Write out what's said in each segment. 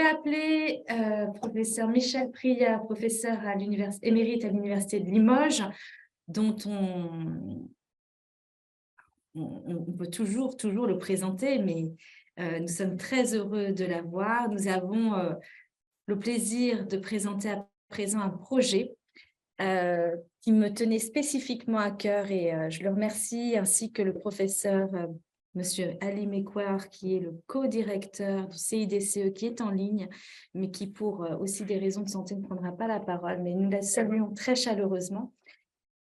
appeler professeur Michel Prieur, professeur émérite à l'Université de Limoges, dont on peut toujours le présenter, mais nous sommes très heureux de l'avoir. Nous avons le plaisir de présenter à présent un projet qui me tenait spécifiquement à cœur et je le remercie, ainsi que le professeur Monsieur Ali Mekwar, qui est le co-directeur du CIDCE, qui est en ligne, mais qui, pour aussi des raisons de santé, ne prendra pas la parole, mais nous la saluons très chaleureusement.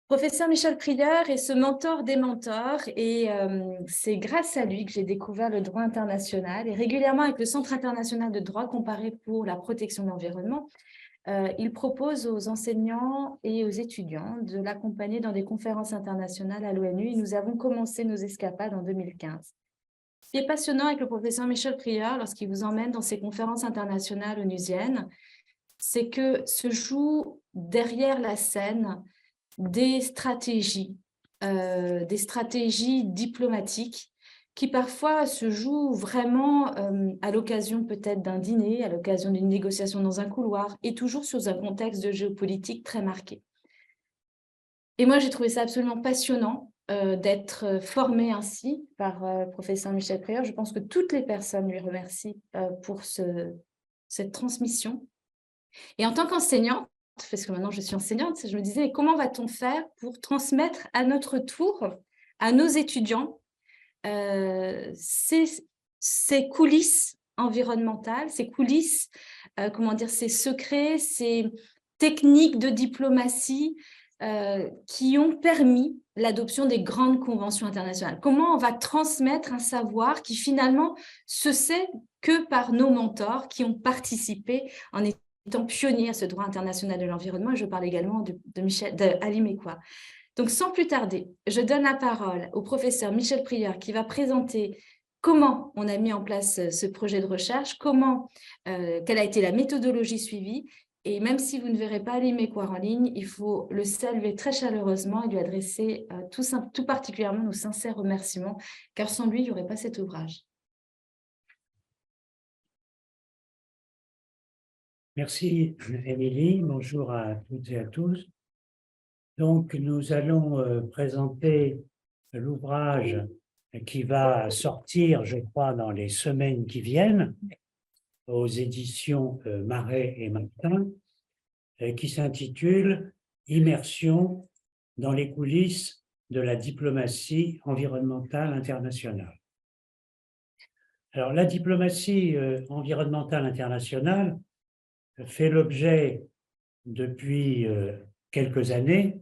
Professeur Michel Prieur est ce mentor des mentors et c'est grâce à lui que j'ai découvert le droit international et régulièrement avec le Centre international de droit comparé pour la protection de l'environnement, il propose aux enseignants et aux étudiants de l'accompagner dans des conférences internationales à l'ONU et nous avons commencé nos escapades en 2015. Ce qui est passionnant avec le professeur Michel Prieur lorsqu'il vous emmène dans ces conférences internationales onusiennes, c'est que se joue derrière la scène des stratégies diplomatiques qui parfois se jouent vraiment à l'occasion peut-être d'un dîner, à l'occasion d'une négociation dans un couloir, et toujours sur un contexte de géopolitique très marqué. Et moi, j'ai trouvé ça absolument passionnant d'être formée ainsi par professeur Michel Prieur. Je pense que toutes les personnes lui remercient pour cette transmission. Et en tant qu'enseignante, parce que maintenant je suis enseignante, je me disais, comment va-t-on faire pour transmettre à notre tour à nos étudiants ces coulisses environnementales, ces coulisses, ces secrets, ces techniques de diplomatie qui ont permis l'adoption des grandes conventions internationales. Comment on va transmettre un savoir qui finalement se sait que par nos mentors qui ont participé en étant pionniers à ce droit international de l'environnement. Je parle également de Ali Mekwar. Donc, sans plus tarder, je donne la parole au professeur Michel Prieur qui va présenter comment on a mis en place ce projet de recherche, quelle a été la méthodologie suivie. Et même si vous ne verrez pas Ali Mekwar en ligne, il faut le saluer très chaleureusement et lui adresser tout particulièrement nos sincères remerciements, car sans lui, il n'y aurait pas cet ouvrage. Merci, Émilie. Bonjour à toutes et à tous. Donc, nous allons présenter l'ouvrage qui va sortir, je crois, dans les semaines qui viennent, aux éditions Marais et Martin, qui s'intitule « Immersion dans les coulisses de la diplomatie environnementale internationale ». Alors, la diplomatie environnementale internationale fait l'objet, depuis quelques années,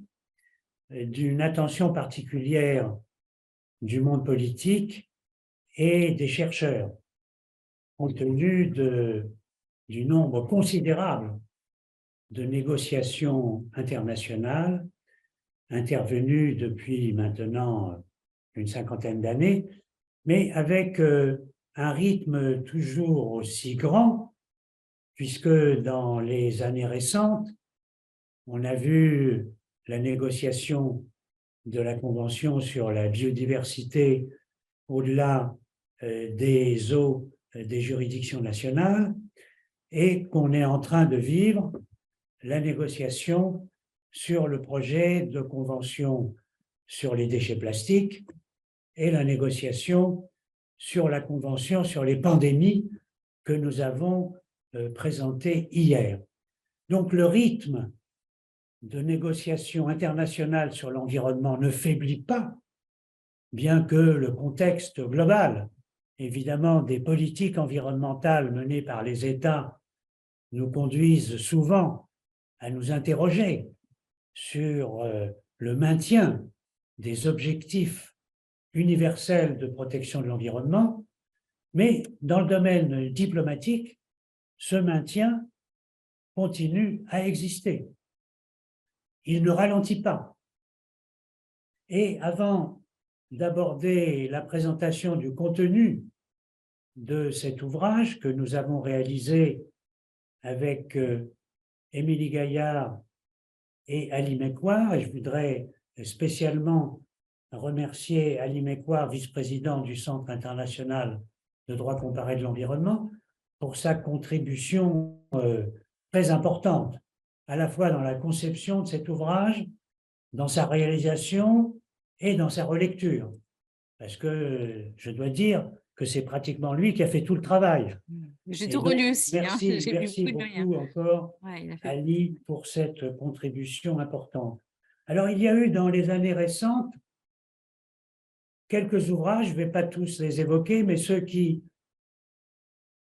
d'une attention particulière du monde politique et des chercheurs, compte tenu du nombre considérable de négociations internationales intervenues depuis maintenant une cinquantaine d'années, mais avec un rythme toujours aussi grand, puisque dans les années récentes, on a vu la négociation de la Convention sur la biodiversité au-delà des eaux des juridictions nationales et qu'on est en train de vivre la négociation sur le projet de convention sur les déchets plastiques et la négociation sur la convention sur les pandémies que nous avons présentée hier. Donc le rythme de négociations internationales sur l'environnement ne faiblit pas, bien que le contexte global, évidemment, des politiques environnementales menées par les États nous conduise souvent à nous interroger sur le maintien des objectifs universels de protection de l'environnement, mais dans le domaine diplomatique, ce maintien continue à exister. Il ne ralentit pas. Et avant d'aborder la présentation du contenu de cet ouvrage que nous avons réalisé avec Émilie Gaillard et Ali Mekwar, et je voudrais spécialement remercier Ali Mekwar, vice-président du Centre international de droit comparé de l'environnement, pour sa contribution très importante, à la fois dans la conception de cet ouvrage, dans sa réalisation et dans sa relecture. Parce que je dois dire que c'est pratiquement lui qui a fait tout le travail. J'ai Et tout donc, relu aussi, hein. merci, J'ai vu merci beaucoup de liens. beaucoup encore, Ouais, il a fait... Ali, pour cette contribution importante. Alors, il y a eu dans les années récentes quelques ouvrages, je ne vais pas tous les évoquer, mais ceux qui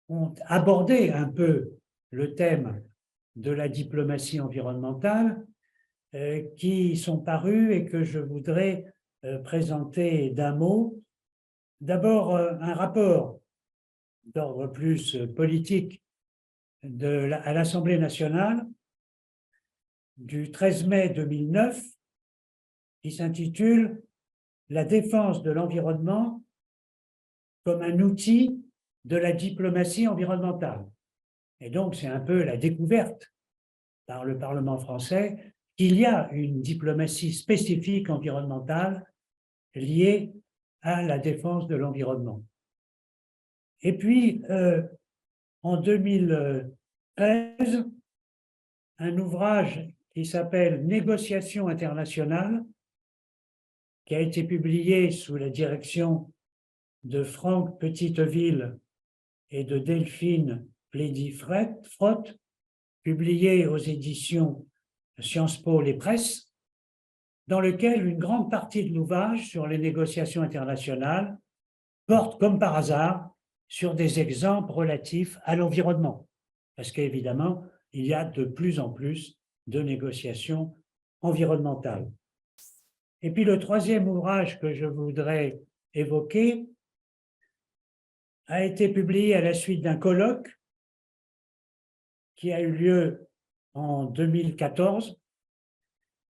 ont abordé un peu le thème de la diplomatie environnementale, qui sont parus et que je voudrais présenter d'un mot. D'abord, un rapport d'ordre plus politique à l'Assemblée nationale du 13 mai 2009 qui s'intitule « La défense de l'environnement comme un outil de la diplomatie environnementale ». Et donc, c'est un peu la découverte par le Parlement français qu'il y a une diplomatie spécifique environnementale liée à la défense de l'environnement. Et puis, en 2013, un ouvrage qui s'appelle « Négociations internationales » qui a été publié sous la direction de Franck Petiteville et de Delphine Plédy-Frotte, publié aux éditions Sciences Po Les Presses, dans lequel une grande partie de l'ouvrage sur les négociations internationales porte, comme par hasard, sur des exemples relatifs à l'environnement. Parce qu'évidemment, il y a de plus en plus de négociations environnementales. Et puis le troisième ouvrage que je voudrais évoquer a été publié à la suite d'un colloque qui a eu lieu en 2014,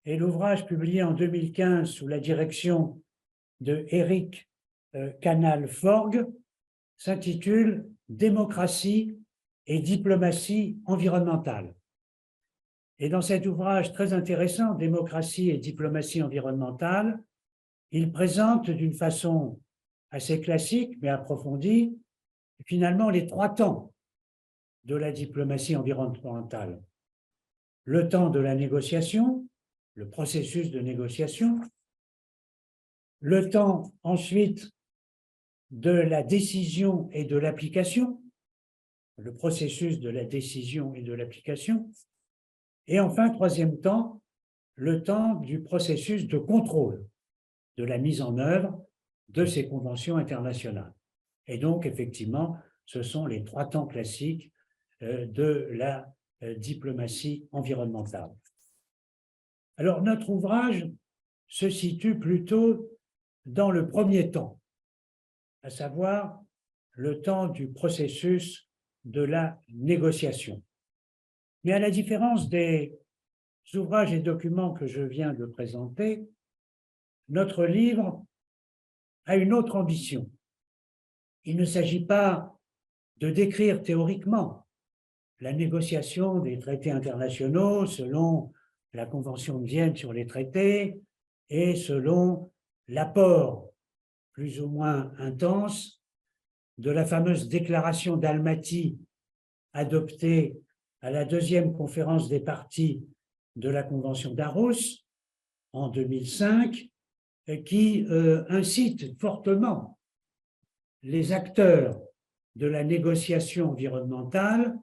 et l'ouvrage publié en 2015 sous la direction de Éric Canal-Forgue s'intitule « Démocratie et diplomatie environnementale ». Et dans cet ouvrage très intéressant, « Démocratie et diplomatie environnementale », il présente d'une façon assez classique mais approfondie finalement les trois temps de la diplomatie environnementale. Le temps de la négociation, le processus de négociation, le temps ensuite de la décision et de l'application, le processus de la décision et de l'application, et enfin, troisième temps, le temps du processus de contrôle de la mise en œuvre de ces conventions internationales. Et donc, effectivement, ce sont les trois temps classiques de la diplomatie environnementale. Alors, notre ouvrage se situe plutôt dans le premier temps, à savoir le temps du processus de la négociation. Mais à la différence des ouvrages et documents que je viens de présenter, notre livre a une autre ambition. Il ne s'agit pas de décrire théoriquement la négociation des traités internationaux selon la Convention de Vienne sur les traités et selon l'apport plus ou moins intense de la fameuse déclaration d'Almaty adoptée à la deuxième conférence des parties de la Convention d'Aarhus en 2005, qui incite fortement les acteurs de la négociation environnementale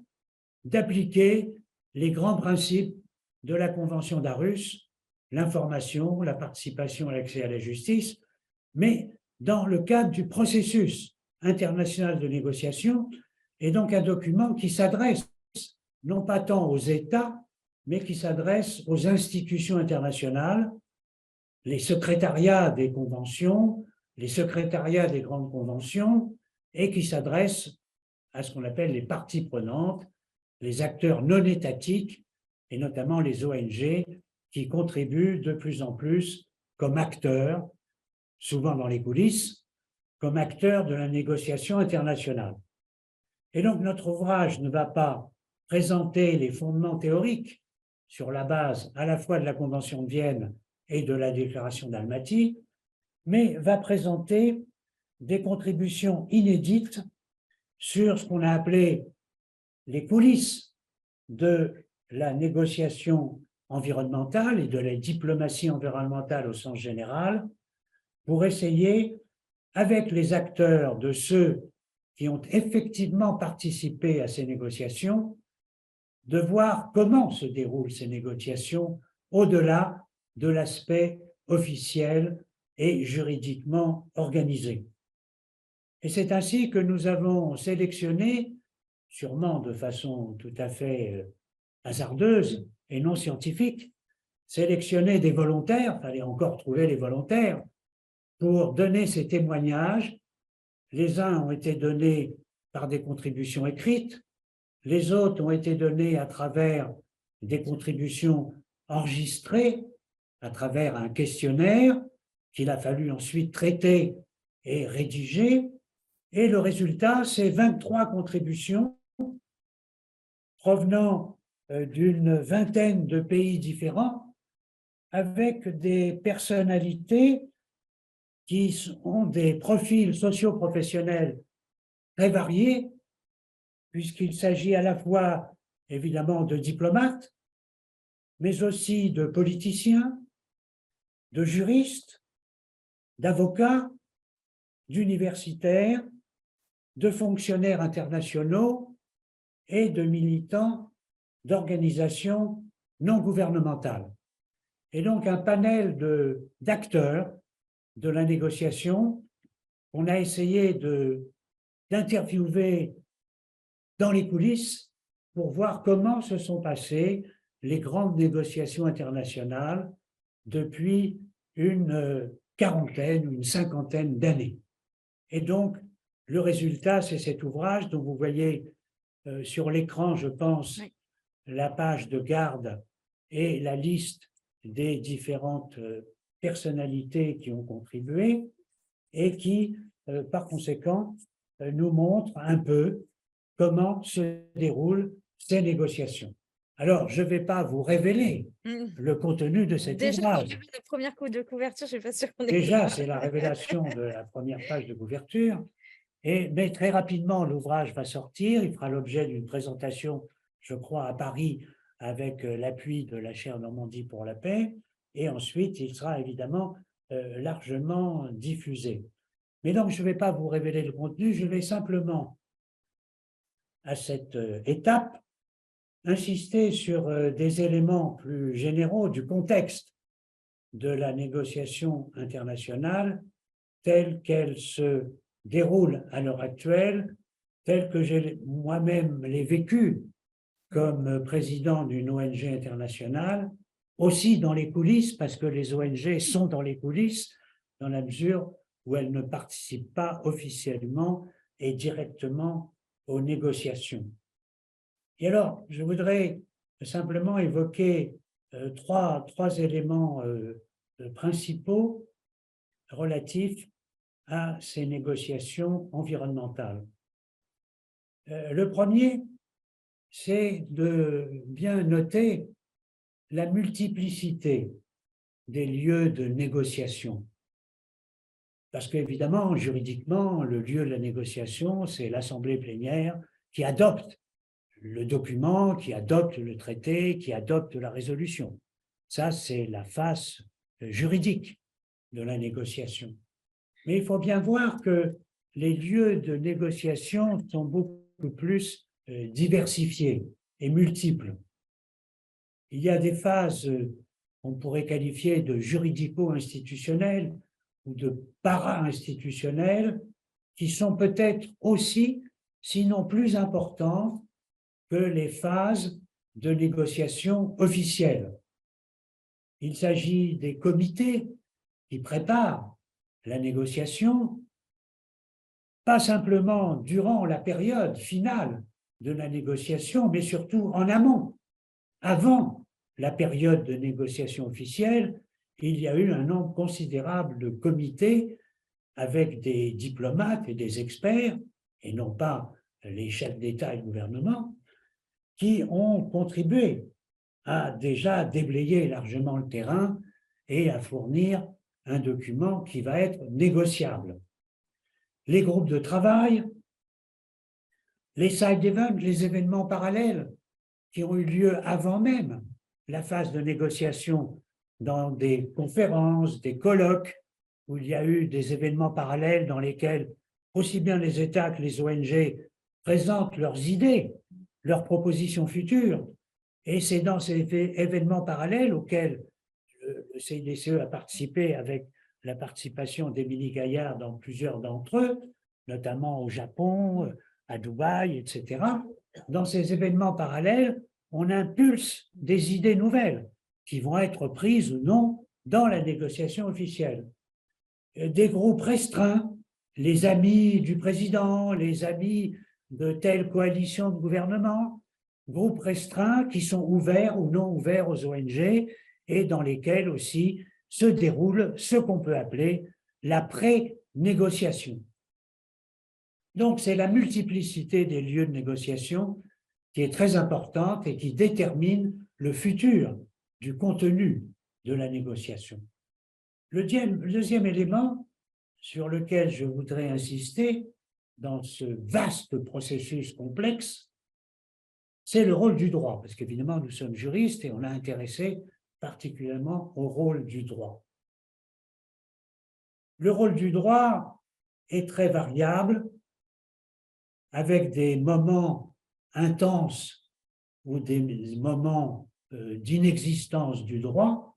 d'appliquer les grands principes de la Convention d'Aarhus, l'information, la participation et l'accès à la justice, mais dans le cadre du processus international de négociation, et donc un document qui s'adresse non pas tant aux États, mais qui s'adresse aux institutions internationales, les secrétariats des conventions, les secrétariats des grandes conventions, et qui s'adresse à ce qu'on appelle les parties prenantes, les acteurs non étatiques, et notamment les ONG, qui contribuent de plus en plus comme acteurs, souvent dans les coulisses, comme acteurs de la négociation internationale. Et donc notre ouvrage ne va pas présenter les fondements théoriques sur la base à la fois de la Convention de Vienne et de la Déclaration d'Almaty, mais va présenter des contributions inédites sur ce qu'on a appelé les coulisses de la négociation environnementale et de la diplomatie environnementale au sens général pour essayer, avec les acteurs de ceux qui ont effectivement participé à ces négociations, de voir comment se déroulent ces négociations au-delà de l'aspect officiel et juridiquement organisé. Et c'est ainsi que nous avons sélectionné, sûrement de façon tout à fait hasardeuse et non scientifique, sélectionné des volontaires, il fallait encore trouver les volontaires, pour donner ces témoignages. Les uns ont été donnés par des contributions écrites, les autres ont été donnés à travers des contributions enregistrées, à travers un questionnaire qu'il a fallu ensuite traiter et rédiger. Et le résultat, c'est 23 contributions provenant d'une vingtaine de pays différents, avec des personnalités qui ont des profils socio-professionnels très variés, puisqu'il s'agit à la fois, évidemment, de diplomates, mais aussi de politiciens, de juristes, d'avocats, d'universitaires, de fonctionnaires internationaux et de militants d'organisations non gouvernementales. Et donc un panel d'acteurs de la négociation qu'on a essayé d'interviewer dans les coulisses pour voir comment se sont passées les grandes négociations internationales depuis une quarantaine ou une cinquantaine d'années. Et donc, le résultat, c'est cet ouvrage dont vous voyez sur l'écran, je pense, oui, la page de garde et la liste des différentes personnalités qui ont contribué et qui, par conséquent, nous montre un peu comment se déroulent ces négociations. Alors, je ne vais pas vous révéler le contenu de cet ouvrage. Déjà, la première de couverture, je ne suis pas sûre qu'on ait... Déjà, c'est la révélation de la première page de couverture. Mais très rapidement, l'ouvrage va sortir. Il fera l'objet d'une présentation, je crois, à Paris, avec l'appui de la chaire Normandie pour la paix. Et ensuite, il sera évidemment largement diffusé. Mais donc, je ne vais pas vous révéler le contenu. Je vais simplement, à cette étape, insister sur des éléments plus généraux du contexte de la négociation internationale telle qu'elle se déroule à l'heure actuelle, telle que j'ai moi-même l'ai vécue comme président d'une ONG internationale, aussi dans les coulisses, parce que les ONG sont dans les coulisses, dans la mesure où elles ne participent pas officiellement et directement aux négociations. Et alors, je voudrais simplement évoquer trois éléments principaux relatifs à ces négociations environnementales. Le premier, c'est de bien noter la multiplicité des lieux de négociation. Parce qu'évidemment, juridiquement, le lieu de la négociation, c'est l'Assemblée plénière qui adopte le document, qui adopte le traité, qui adopte la résolution. Ça, c'est la face juridique de la négociation. Mais il faut bien voir que les lieux de négociation sont beaucoup plus diversifiés et multiples. Il y a des phases qu'on pourrait qualifier de juridico-institutionnelles ou de para-institutionnelles qui sont peut-être aussi, sinon plus importantes, que les phases de négociation officielles. Il s'agit des comités qui préparent la négociation, pas simplement durant la période finale de la négociation, mais surtout en amont. Avant la période de négociation officielle, il y a eu un nombre considérable de comités avec des diplomates et des experts, et non pas les chefs d'État et de gouvernement, qui ont contribué à déjà déblayer largement le terrain et à fournir un document qui va être négociable. Les groupes de travail, les side events, les événements parallèles qui ont eu lieu avant même la phase de négociation dans des conférences, des colloques, où il y a eu des événements parallèles dans lesquels aussi bien les États que les ONG présentent leurs idées, leurs propositions futures. Et c'est dans ces événements parallèles auxquels le CIDCE a participé avec la participation d'Émilie Gaillard dans plusieurs d'entre eux, notamment au Japon, à Dubaï, etc. Dans ces événements parallèles, on impulse des idées nouvelles qui vont être prises ou non dans la négociation officielle. Des groupes restreints, les amis du président, les amis de telle coalition de gouvernement, groupes restreints qui sont ouverts ou non ouverts aux ONG et dans lesquels aussi se déroule ce qu'on peut appeler la pré-négociation. Donc, c'est la multiplicité des lieux de négociation qui est très importante et qui détermine le futur du contenu de la négociation. Le deuxième élément sur lequel je voudrais insister dans ce vaste processus complexe, c'est le rôle du droit, parce qu'évidemment, nous sommes juristes et on a intéressé particulièrement au rôle du droit. Le rôle du droit est très variable, avec des moments intenses ou des moments d'inexistence du droit,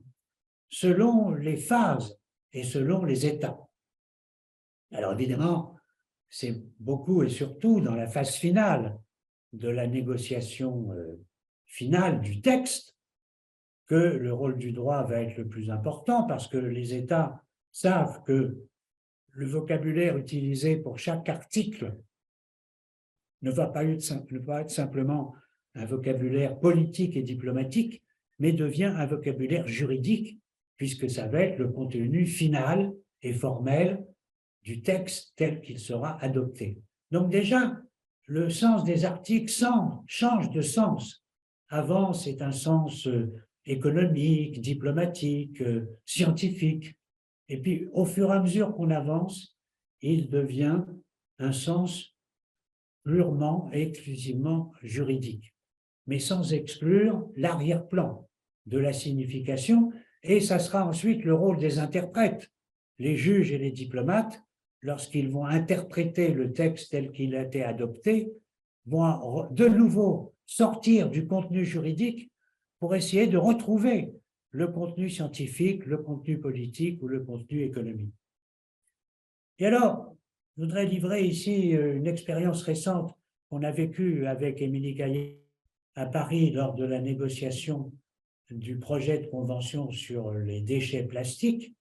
selon les phases et selon les états. Alors évidemment, c'est beaucoup et surtout dans la phase finale de la négociation finale du texte que le rôle du droit va être le plus important parce que les États savent que le vocabulaire utilisé pour chaque article ne va pas être simplement un vocabulaire politique et diplomatique, mais devient un vocabulaire juridique, puisque ça va être le contenu final et formel du texte tel qu'il sera adopté. Donc déjà, le sens des articles change de sens. Avant, c'est un sens économique, diplomatique, scientifique. Et puis, au fur et à mesure qu'on avance, il devient un sens purement et exclusivement juridique, mais sans exclure l'arrière-plan de la signification, et ça sera ensuite le rôle des interprètes, les juges et les diplomates, lorsqu'ils vont interpréter le texte tel qu'il a été adopté, vont de nouveau sortir du contenu juridique pour essayer de retrouver le contenu scientifique, le contenu politique ou le contenu économique. Et alors, je voudrais livrer ici une expérience récente qu'on a vécue avec Émilie Gaillard à Paris lors de la négociation du projet de convention sur les déchets plastiques,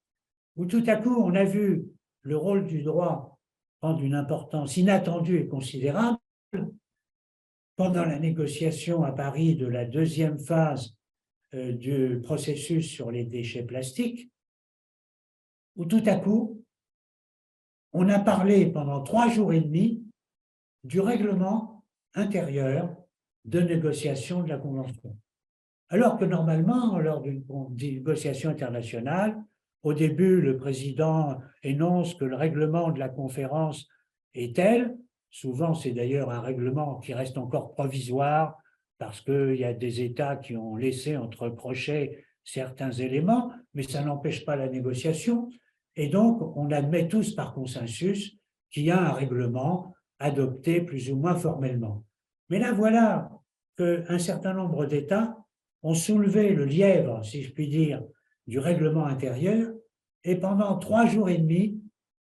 où tout à coup, on a vu le rôle du droit prendre une importance inattendue et considérable pendant la négociation à Paris de la deuxième phase du processus sur les déchets plastiques, où tout à coup, on a parlé pendant 3 jours et demi du règlement intérieur de négociation de la Convention. Alors que normalement, lors d'une négociation internationale, au début, le président énonce que le règlement de la conférence est tel. Souvent, c'est d'ailleurs un règlement qui reste encore provisoire parce qu'il y a des États qui ont laissé entre crochets certains éléments, mais ça n'empêche pas la négociation. Et donc, on admet tous par consensus qu'il y a un règlement adopté plus ou moins formellement. Mais là, voilà qu'un certain nombre d'États ont soulevé le lièvre, si je puis dire, du règlement intérieur et pendant 3 jours et demi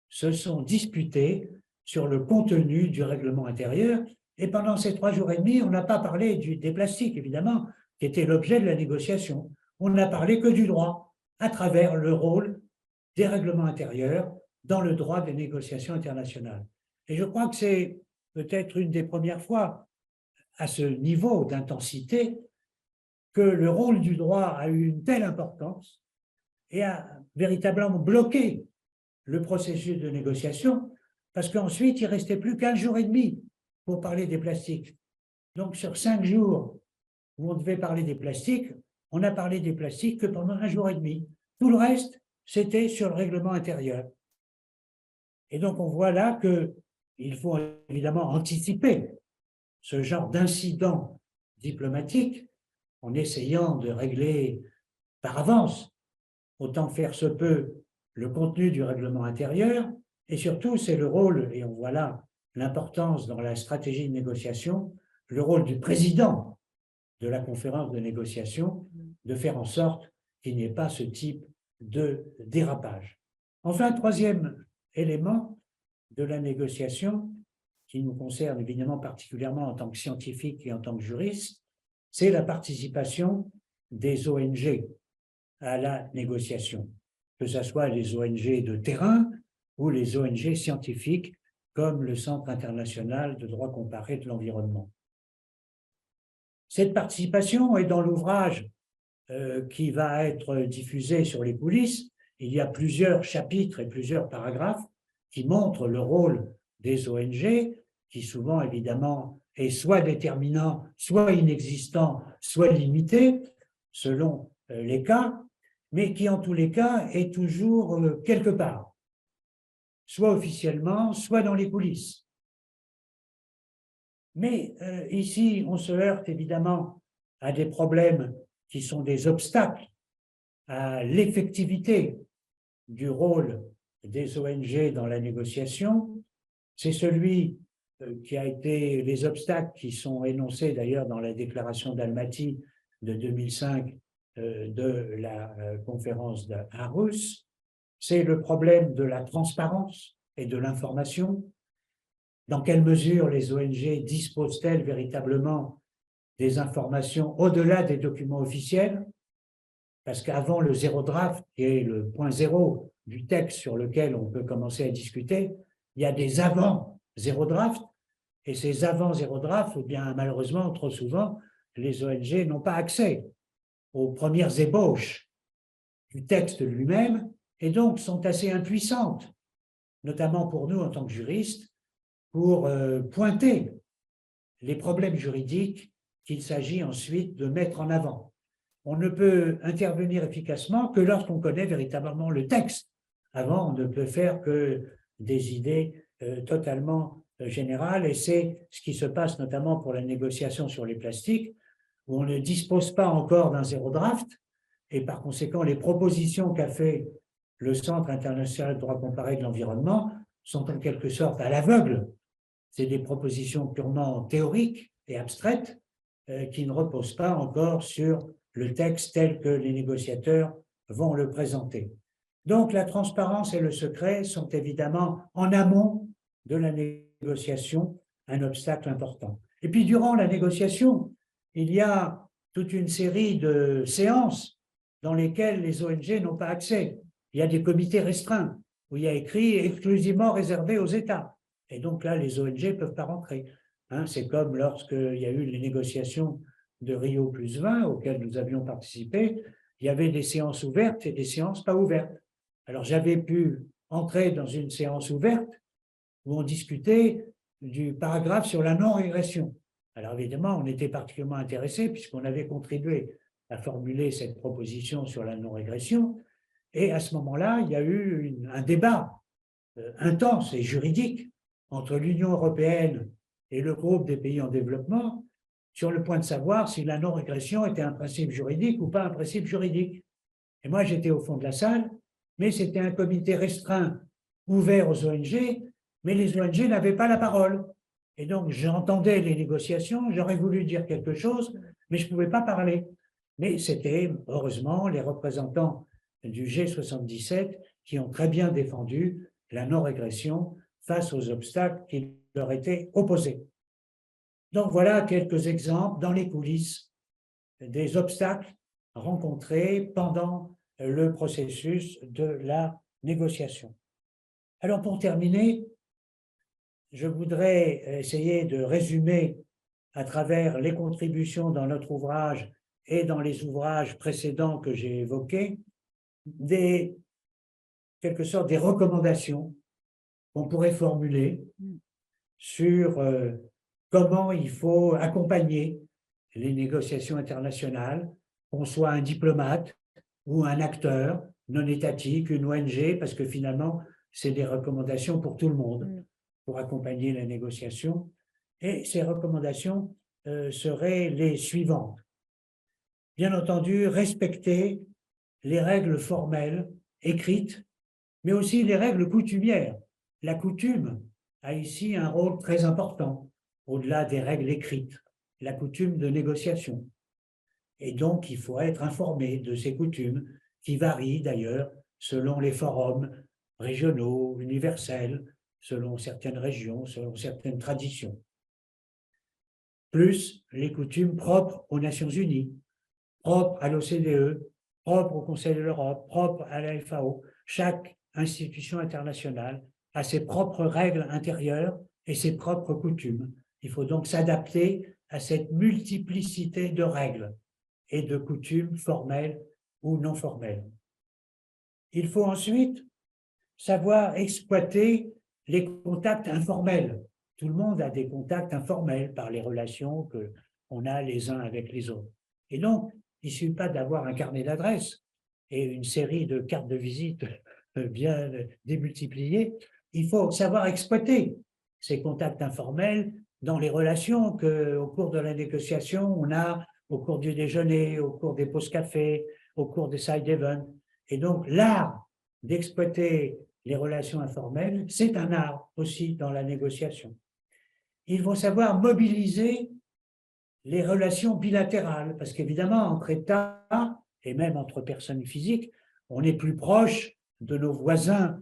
se sont disputés sur le contenu du règlement intérieur. Et pendant ces 3 jours et demi, on n'a pas parlé des plastiques, évidemment, qui était l'objet de la négociation. On n'a parlé que du droit, à travers le rôle des règlements intérieurs dans le droit des négociations internationales. Et je crois que c'est peut-être une des premières fois à ce niveau d'intensité que le rôle du droit a eu une telle importance et a véritablement bloqué le processus de négociation, parce qu'ensuite, il ne restait plus qu'1 jour et demi pour parler des plastiques. Donc, sur 5 jours où on devait parler des plastiques, on n'a parlé des plastiques que pendant 1 jour et demi. Tout le reste, c'était sur le règlement intérieur. Et donc, on voit là qu'il faut évidemment anticiper ce genre d'incident diplomatique en essayant de régler par avance, autant faire se peut, le contenu du règlement intérieur, et surtout, c'est le rôle, et on voit là l'importance dans la stratégie de négociation, le rôle du président de la conférence de négociation, de faire en sorte qu'il n'y ait pas ce type de dérapage. Enfin, troisième élément de la négociation, qui nous concerne évidemment particulièrement en tant que scientifique et en tant que juriste, c'est la participation des ONG à la négociation, que ce soit les ONG de terrain ou les ONG scientifiques comme le Centre international de droit comparé de l'environnement. Cette participation est dans l'ouvrage qui va être diffusé sur les coulisses. Il y a plusieurs chapitres et plusieurs paragraphes qui montrent le rôle des ONG, qui souvent, évidemment, est soit déterminant, soit inexistant, soit limité, selon les cas, mais qui, en tous les cas, est toujours quelque part, soit officiellement, soit dans les coulisses. Mais ici, on se heurte évidemment à des problèmes qui sont des obstacles à l'effectivité du rôle des ONG dans la négociation. C'est celui qui a été les obstacles qui sont énoncés d'ailleurs dans la déclaration d'Almaty de 2005 de la conférence d'Aarhus. C'est le problème de la transparence et de l'information. Dans quelle mesure les ONG disposent-elles véritablement des informations au-delà des documents officiels? Parce qu'avant le zéro draft, qui est le point zéro du texte sur lequel on peut commencer à discuter, il y a des avant zéro draft, et ces avant zéro draft, eh bien, malheureusement, trop souvent, les ONG n'ont pas accès aux premières ébauches du texte lui-même, et donc sont assez impuissantes, notamment pour nous en tant que juristes, pour pointer les problèmes juridiques qu'il s'agit ensuite de mettre en avant. On ne peut intervenir efficacement que lorsqu'on connaît véritablement le texte. Avant, on ne peut faire que des idées totalement générales, et c'est ce qui se passe notamment pour la négociation sur les plastiques, où on ne dispose pas encore d'un zéro draft, et par conséquent, les propositions qu'a fait le Centre international de droit comparé de l'environnement sont en quelque sorte à l'aveugle. C'est des propositions purement théoriques et abstraites qui ne reposent pas encore sur le texte tel que les négociateurs vont le présenter. Donc, la transparence et le secret sont évidemment en amont de la négociation un obstacle important. Et puis, durant la négociation, il y a toute une série de séances dans lesquelles les ONG n'ont pas accès. Il y a des comités restreints où il y a écrit exclusivement réservé aux États. Et donc là, les ONG ne peuvent pas rentrer. C'est comme lorsqu'il y a eu les négociations de Rio + 20 auxquelles nous avions participé, il y avait des séances ouvertes et des séances pas ouvertes. Alors j'avais pu entrer dans une séance ouverte où on discutait du paragraphe sur la non-régression. Alors évidemment, on était particulièrement intéressés puisqu'on avait contribué à formuler cette proposition sur la non-régression. Et à ce moment-là, il y a eu un débat intense et juridique entre l'Union européenne et le groupe des pays en développement sur le point de savoir si la non-régression était un principe juridique ou pas un principe juridique. Et moi, j'étais au fond de la salle, mais c'était un comité restreint ouvert aux ONG, mais les ONG n'avaient pas la parole. Et donc, j'entendais les négociations, j'aurais voulu dire quelque chose, mais je ne pouvais pas parler. Mais c'était, heureusement, les représentants du G77 qui ont très bien défendu la non-régression face aux obstacles qui leur étaient opposés. Donc voilà quelques exemples dans les coulisses des obstacles rencontrés pendant le processus de la négociation. Alors pour terminer, je voudrais essayer de résumer à travers les contributions dans notre ouvrage et dans les ouvrages précédents que j'ai évoqués, quelque sorte des recommandations qu'on pourrait formuler sur comment il faut accompagner les négociations internationales, qu'on soit un diplomate ou un acteur non étatique, une ONG, parce que finalement, c'est des recommandations pour tout le monde, pour accompagner la négociation. Et ces recommandations seraient les suivantes. Bien entendu, respecter les règles formelles, écrites, mais aussi les règles coutumières. La coutume a ici un rôle très important, au-delà des règles écrites, la coutume de négociation. Et donc, il faut être informé de ces coutumes, qui varient d'ailleurs selon les forums régionaux, universels, selon certaines régions, selon certaines traditions. Plus les coutumes propres aux Nations Unies, propres à l'OCDE, propres au Conseil de l'Europe, propres à la FAO. Chaque institution internationale a ses propres règles intérieures et ses propres coutumes. Il faut donc s'adapter à cette multiplicité de règles et de coutumes formelles ou non formelles. Il faut ensuite savoir exploiter les contacts informels. Tout le monde a des contacts informels par les relations qu'on a les uns avec les autres. Et donc, il ne suffit pas d'avoir un carnet d'adresses et une série de cartes de visite bien démultipliées. Il faut savoir exploiter ces contacts informels dans les relations qu'au cours de la négociation, on a au cours du déjeuner, au cours des pauses café, au cours des side events. Et donc, l'art d'exploiter les relations informelles, c'est un art aussi dans la négociation. Il faut savoir mobiliser les relations bilatérales, parce qu'évidemment, entre États et même entre personnes physiques, on est plus proche de nos voisins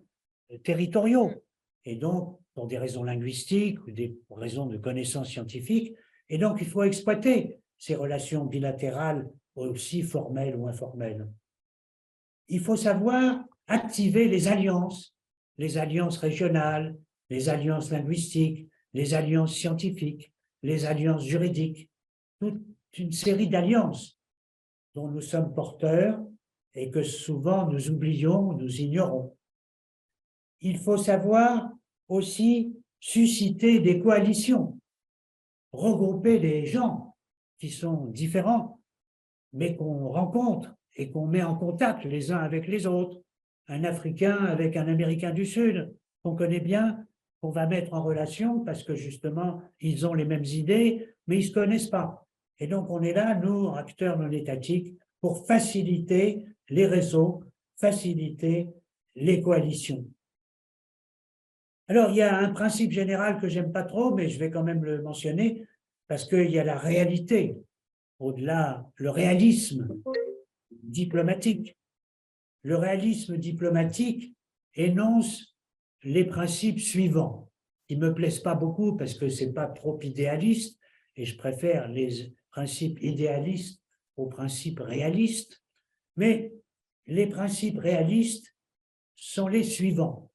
territoriaux. Et donc, pour des raisons linguistiques ou des raisons de connaissances scientifiques, et donc il faut exploiter ces relations bilatérales aussi formelles ou informelles. Il faut savoir activer les alliances régionales, les alliances linguistiques, les alliances scientifiques, les alliances juridiques, toute une série d'alliances dont nous sommes porteurs et que souvent nous oublions, nous ignorons. Il faut savoir aussi susciter des coalitions, regrouper des gens qui sont différents, mais qu'on rencontre et qu'on met en contact les uns avec les autres. Un Africain avec un Américain du Sud, qu'on connaît bien, qu'on va mettre en relation parce que justement, ils ont les mêmes idées, mais ils ne se connaissent pas. Et donc, on est là, nous, acteurs non étatiques, pour faciliter les réseaux, faciliter les coalitions. Alors, il y a un principe général que j'aime pas trop, mais je vais quand même le mentionner, parce qu'il y a la réalité, au-delà, le réalisme diplomatique. Le réalisme diplomatique énonce les principes suivants, qui ne me plaisent pas beaucoup parce que ce n'est pas trop idéaliste, et je préfère les principes idéalistes aux principes réalistes, mais les principes réalistes sont les suivants.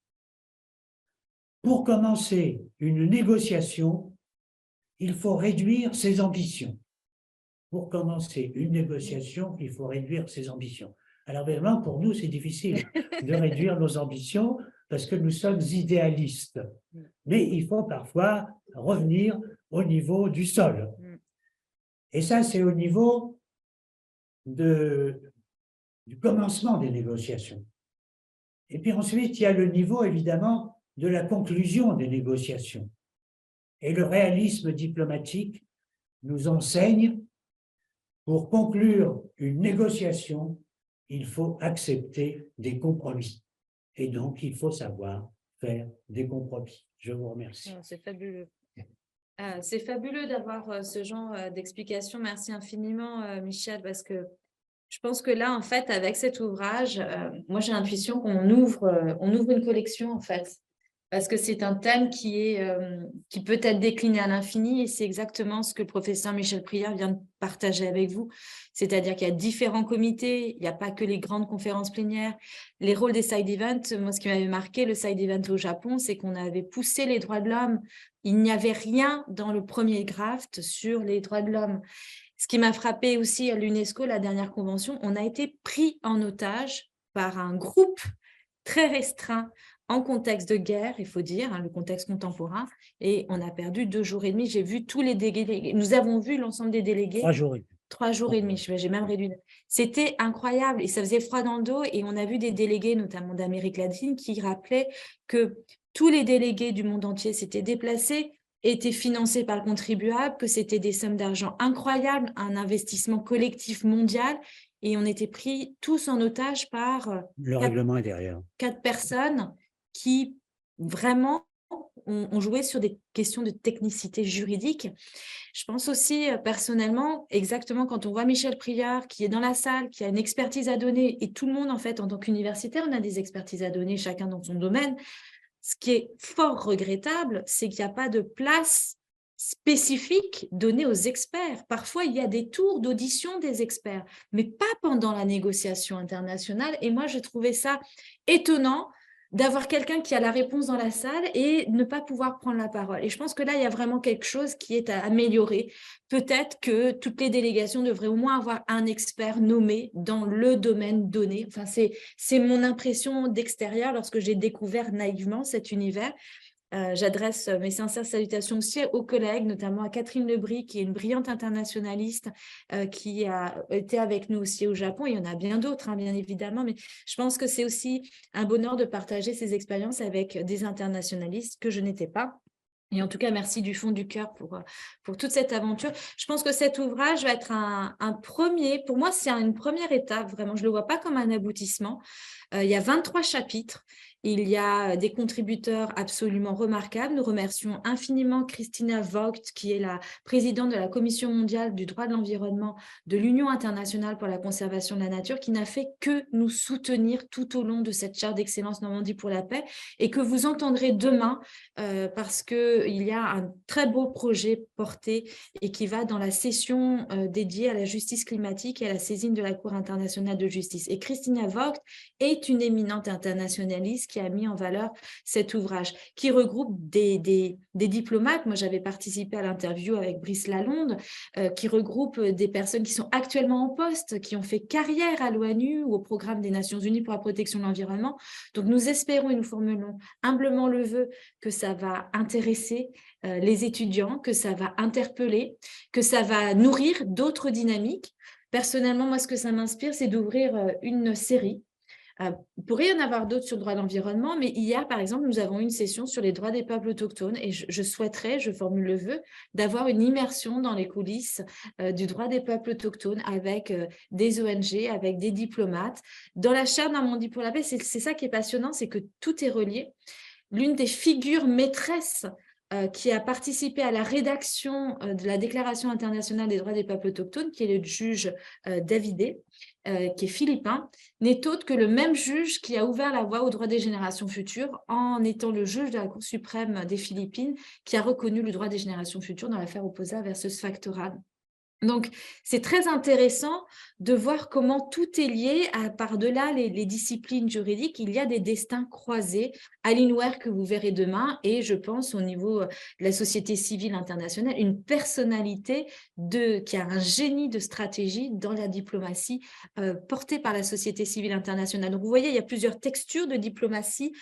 Pour commencer une négociation, il faut réduire ses ambitions. Pour commencer une négociation, il faut réduire ses ambitions. Alors, vraiment, pour nous, c'est difficile de réduire nos ambitions parce que nous sommes idéalistes. Mais il faut parfois revenir au niveau du sol. Et ça, c'est au niveau du commencement des négociations. Et puis ensuite, il y a le niveau, évidemment, de la conclusion des négociations. Et le réalisme diplomatique nous enseigne, pour conclure une négociation, il faut accepter des compromis. Et donc, il faut savoir faire des compromis. Je vous remercie. C'est fabuleux. C'est fabuleux d'avoir ce genre d'explication. Merci infiniment, Michel, parce que je pense que là, en fait, avec cet ouvrage, moi, j'ai l'intuition qu'on ouvre une collection, en fait, parce que c'est un thème qui peut être décliné à l'infini, et c'est exactement ce que le professeur Michel Prieur vient de partager avec vous. C'est-à-dire qu'il y a différents comités, il n'y a pas que les grandes conférences plénières. Les rôles des side events, moi, ce qui m'avait marqué, le side event au Japon, c'est qu'on avait poussé les droits de l'homme. Il n'y avait rien dans le premier draft sur les droits de l'homme. Ce qui m'a frappé aussi à l'UNESCO, la dernière convention, on a été pris en otage par un groupe très restreint en contexte de guerre, il faut dire, le contexte contemporain, et on a perdu 2 jours et demi. J'ai vu tous les délégués, nous avons vu l'ensemble des délégués. 3 jours. 3 jours et demi, j'ai même réduit. C'était incroyable et ça faisait froid dans le dos, et on a vu des délégués, notamment d'Amérique latine, qui rappelaient que tous les délégués du monde entier s'étaient déplacés étaient financés par le contribuable, que c'était des sommes d'argent incroyables, un investissement collectif mondial, et on était pris tous en otage par Le règlement est derrière. 4 personnes qui vraiment ont joué sur des questions de technicité juridique. Je pense aussi personnellement, exactement quand on voit Michel Priard qui est dans la salle, qui a une expertise à donner, et tout le monde en fait en tant qu'universitaire, on a des expertises à donner, chacun dans son domaine. Ce qui est fort regrettable, c'est qu'il n'y a pas de place spécifique donnée aux experts. Parfois, il y a des tours d'audition des experts, mais pas pendant la négociation internationale. Et moi, j'ai trouvé ça étonnant d'avoir quelqu'un qui a la réponse dans la salle et ne pas pouvoir prendre la parole. Et je pense que là, il y a vraiment quelque chose qui est à améliorer. Peut-être que toutes les délégations devraient au moins avoir un expert nommé dans le domaine donné. Enfin, c'est mon impression d'extérieur lorsque j'ai découvert naïvement cet univers. J'adresse mes sincères salutations aussi aux collègues, notamment à Catherine Lebris, qui est une brillante internationaliste qui a été avec nous aussi au Japon. Il y en a bien d'autres, hein, bien évidemment, mais je pense que c'est aussi un bonheur de partager ces expériences avec des internationalistes que je n'étais pas. Et en tout cas, merci du fond du cœur pour toute cette aventure. Je pense que cet ouvrage va être un premier, pour moi, c'est une première étape, vraiment. Je ne le vois pas comme un aboutissement. Il y a 23 chapitres. Il y a des contributeurs absolument remarquables. Nous remercions infiniment Christina Vogt, qui est la présidente de la Commission mondiale du droit de l'environnement de l'Union internationale pour la conservation de la nature, qui n'a fait que nous soutenir tout au long de cette charte d'excellence Normandie pour la paix, et que vous entendrez demain parce qu'il y a un très beau projet porté et qui va dans la session dédiée à la justice climatique et à la saisine de la Cour internationale de justice. Et Christina Vogt est une éminente internationaliste qui a mis en valeur cet ouvrage, qui regroupe des diplomates. Moi, j'avais participé à l'interview avec Brice Lalonde, qui regroupe des personnes qui sont actuellement en poste, qui ont fait carrière à l'ONU ou au programme des Nations Unies pour la protection de l'environnement. Donc, nous espérons et nous formulons humblement le vœu que ça va intéresser les étudiants, que ça va interpeller, que ça va nourrir d'autres dynamiques. Personnellement, moi, ce que ça m'inspire, c'est d'ouvrir une série. Il pourrait y en avoir d'autres sur le droit de l'environnement, mais hier, par exemple, nous avons une session sur les droits des peuples autochtones et je souhaiterais, je formule le vœu, d'avoir une immersion dans les coulisses du droit des peuples autochtones avec des ONG, avec des diplomates. Dans la charte Normandie pour la paix, c'est ça qui est passionnant, c'est que tout est relié. L'une des figures maîtresses qui a participé à la rédaction de la Déclaration internationale des droits des peuples autochtones, qui est le juge Davidé, qui est philippin, n'est autre que le même juge qui a ouvert la voie aux droits des générations futures en étant le juge de la Cour suprême des Philippines, qui a reconnu le droit des générations futures dans l'affaire Oposa versus Factoral. Donc, c'est très intéressant de voir comment tout est lié par-delà les disciplines juridiques. Il y a des destins croisés. Aline Ware, que vous verrez demain, et je pense au niveau de la société civile internationale, une personnalité qui a un génie de stratégie dans la diplomatie portée par la société civile internationale. Donc, vous voyez, il y a plusieurs textures de diplomatie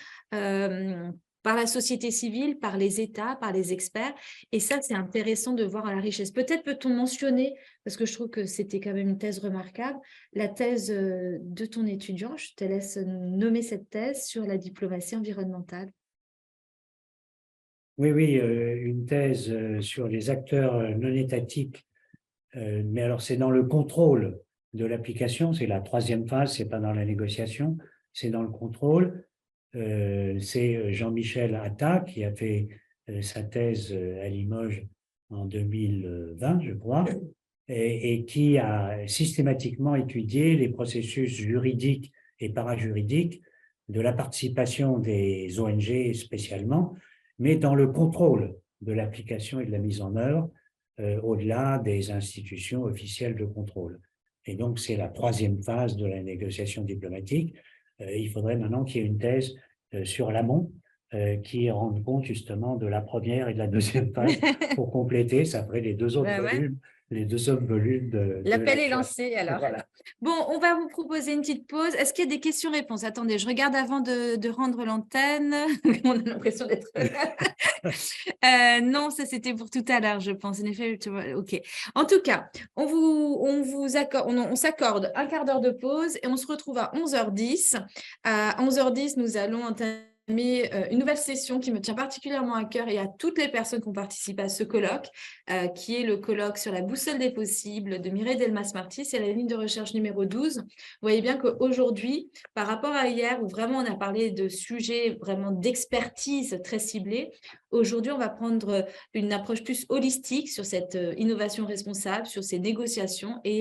par la société civile, par les États, par les experts. Et ça, c'est intéressant de voir la richesse. Peut-être peut-on mentionner, parce que je trouve que c'était quand même une thèse remarquable, la thèse de ton étudiant. Je te laisse nommer cette thèse sur la diplomatie environnementale. Oui, une thèse sur les acteurs non étatiques, mais alors c'est dans le contrôle de l'application, c'est la troisième phase, c'est pas dans la négociation, c'est dans le contrôle. C'est Jean-Michel Attah qui a fait sa thèse à Limoges en 2020, je crois, et qui a systématiquement étudié les processus juridiques et parajuridiques de la participation des ONG spécialement, mais dans le contrôle de l'application et de la mise en œuvre au-delà des institutions officielles de contrôle. Et donc, c'est la troisième phase de la négociation diplomatique. Il faudrait maintenant qu'il y ait une thèse sur l'amont qui rende compte justement de la première et de la deuxième phase pour compléter. Ça ferait les deux autres volumes, les deux autres volumes de l'appel est lancé alors. Voilà. Bon, on va vous proposer une petite pause. Est-ce qu'il y a des questions-réponses? Attendez, je regarde avant de rendre l'antenne. On a l'impression d'être... non, ça c'était pour tout à l'heure, je pense. En effet, tu vois, ok. En tout cas, on s'accorde un quart d'heure de pause et on se retrouve à 11h10. À 11h10, nous allons entamer mis une nouvelle session qui me tient particulièrement à cœur et à toutes les personnes qui ont participé à ce colloque, qui est le colloque sur la boussole des possibles de Mireille Delmas-Marty. C'est la ligne de recherche numéro 12. Vous voyez bien qu'aujourd'hui, par rapport à hier, où vraiment on a parlé de sujets vraiment d'expertise très ciblés, aujourd'hui, on va prendre une approche plus holistique sur cette innovation responsable, sur ces négociations et